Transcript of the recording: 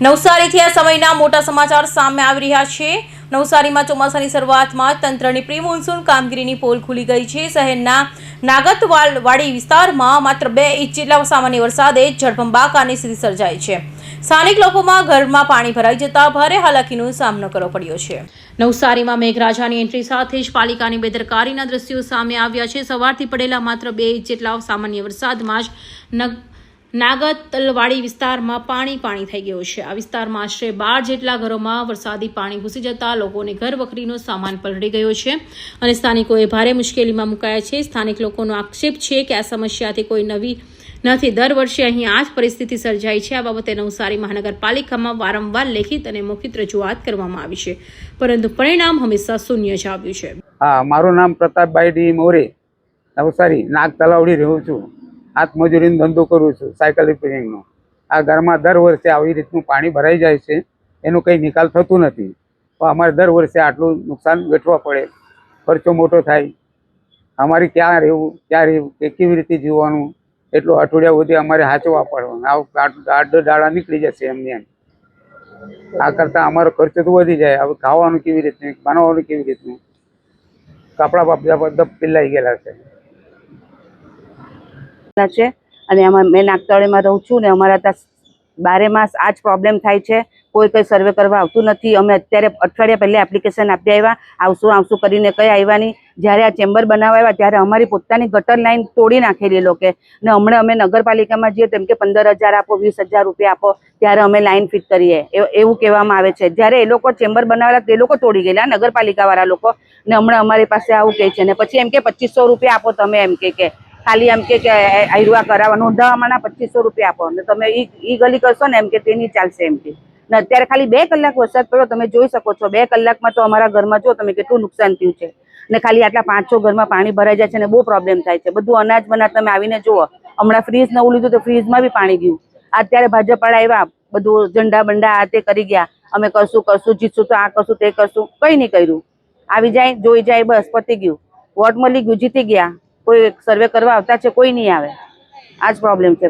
નવસારીથી આ સમયના મોટા સમાચાર સામે આવી રહ્યા છે। નવસારીમાં ચોમાસાની શરૂઆતમાં તંત્રની પ્રી મોન્સૂન કામગીરીની પોલ ખુલી ગઈ છે। શહેરના નાગતવાડી વિસ્તારમાં માત્ર 2 ઇંચ જેટલા સામાન્ય વરસાદે જળબંબાકારની સ્થિતિ સર્જાઈ છે। સ્થાનિક લોકોમાં ઘરમાં પાણી ભરાઈ જતા ભારે હાલાકીનો સામનો કરવો પડ્યો છે। નવસારીમાં મેઘરાજાની એન્ટ્રી સાથે જ પાલિકાની બેદરકારીના દ્રશ્યો સામે આવ્યા છે। સવારથી પડેલા માત્ર 2 ઇંચ જેટલા સામાન્ય વરસાદમાં જ નાગતલવાડી વિસ્તારમાં પાણી થઈ ગયો છે। આ વિસ્તારમાં આશરે 12 જેટલા ઘરોમાં વરસાદી પાણી ઘૂસી જતા લોકોને ઘર વખરીનો સામાન પલળી ગયો છે અને સ્થાનિકોએ ભારે મુશ્કેલીમાં મુકાયા છે। સ્થાનિક લોકોનો આક્ષેપ છે કે આ સમસ્યાથી કોઈ નવી નથી। દર વર્ષે અહીં આ જ પરિસ્થિતિ સર્જાય છે। આ બાબતે નવસારી મહાનગરપાલિકામાં વારંવાર લેખિત અને મૌખિક રજૂઆત કરવામાં આવી છે, પરંતુ પરિણામ હંમેશા શૂન્ય જ આવ્યું છે। હા, મારું નામ પ્રતાપભાઈ ડી મોરે, નવસારી નાગ તલાવડી રહું છું। હાથમજૂરીનો ધંધો કરું છું, સાયકલ રિપેરિંગનો। આ ઘરમાં દર વર્ષે આવી રીતનું પાણી ભરાઈ જાય છે, એનો કંઈ નિકાલ થતું નથી। તો અમારે દર વર્ષે આટલું નુકસાન વેઠવા પડે, ખર્ચો મોટો થાય। અમારે ક્યાં રહેવું કે કેવી રીતે જીવવાનું, એટલું અઠવાડિયા સુધી અમારે સાચવવા પડવાનું। આઠ દાડા નીકળી જશે એમને એમ। આ કરતાં અમારો ખર્ચો તો વધી જાય। હવે ખાવાનું કેવી રીતનું, બનાવવાનું કેવી રીતનું, કપડાં બાપડા બધા પીલાઈ ગયેલા છે। અને આમાં મેં નાગતળીમાં રહું છું ને અમારા ત્યાં 12 માસ આ જ પ્રોબ્લેમ થાય છે। કોઈ કંઈ સર્વે કરવા આવતું નથી। અમે અત્યારે અઠવાડિયા પહેલા એપ્લિકેશન આપી આવ્યા, આવશું કરીને કંઈ આવ્યા નહીં। જ્યારે આ ચેમ્બર બનાવવા આવ્યા ત્યારે અમારી પોતાની ગટર લાઈન તોડી નાખેલી એ લોકોએ, ને હમણાં અમે નગરપાલિકામાં જઈએ તેમ કે 15,000 આપો, 20,000 રૂપિયા આપો ત્યારે અમે લાઈન ફિટ કરીએ એવું કહેવામાં આવે છે। જ્યારે એ લોકો ચેમ્બર બનાવેલા તે લોકો તોડી ગયેલા નગરપાલિકાવાળા લોકો, ને હમણાં અમારી પાસે આવું કહે છે। ને પછી એમ કે 2500 રૂપિયા આપો તમે, એમ કે ખાલી એમ કે આયરુઆ કરાવવા નોંધાવવાના 2500 રૂપિયા આપો ને તમે ઈ ગલી કરશો ને એમ કે તે નહીં ચાલશે એમ કે। ને અત્યારે ખાલી 2 કલાક વરસાદ પડ્યો, તમે જોઈ શકો છો 2 કલાકમાં તો અમારા ઘરમાં જો તમે કેટલું નુકસાન થયું છે। ને ખાલી આટલા 5-6 ઘરમાં પાણી ભરાઈ જાય છે ને બહુ પ્રોબ્લેમ થાય છે। બધું અનાજ તમે આવીને જુઓ, હમણાં ફ્રીજ નવું લીધું તો ફ્રીજમાં બી પાણી ગયું। અત્યારે ભાજપવાળા આવ્યા, બધું ઝંડા બંડા આ તે કરી ગયા, અમે કરશું જીતશું તો આ કરશું તે કરશું, કંઈ નહીં કર્યું। આવી જાય, જોઈ જાય, બસ પતી ગયું। વોટ મળી ગયું, જીતી ગયા। કોઈ સર્વે કરવા આવતા છે, કોઈ નહીં આવે। આ જ પ્રોબ્લેમ છે।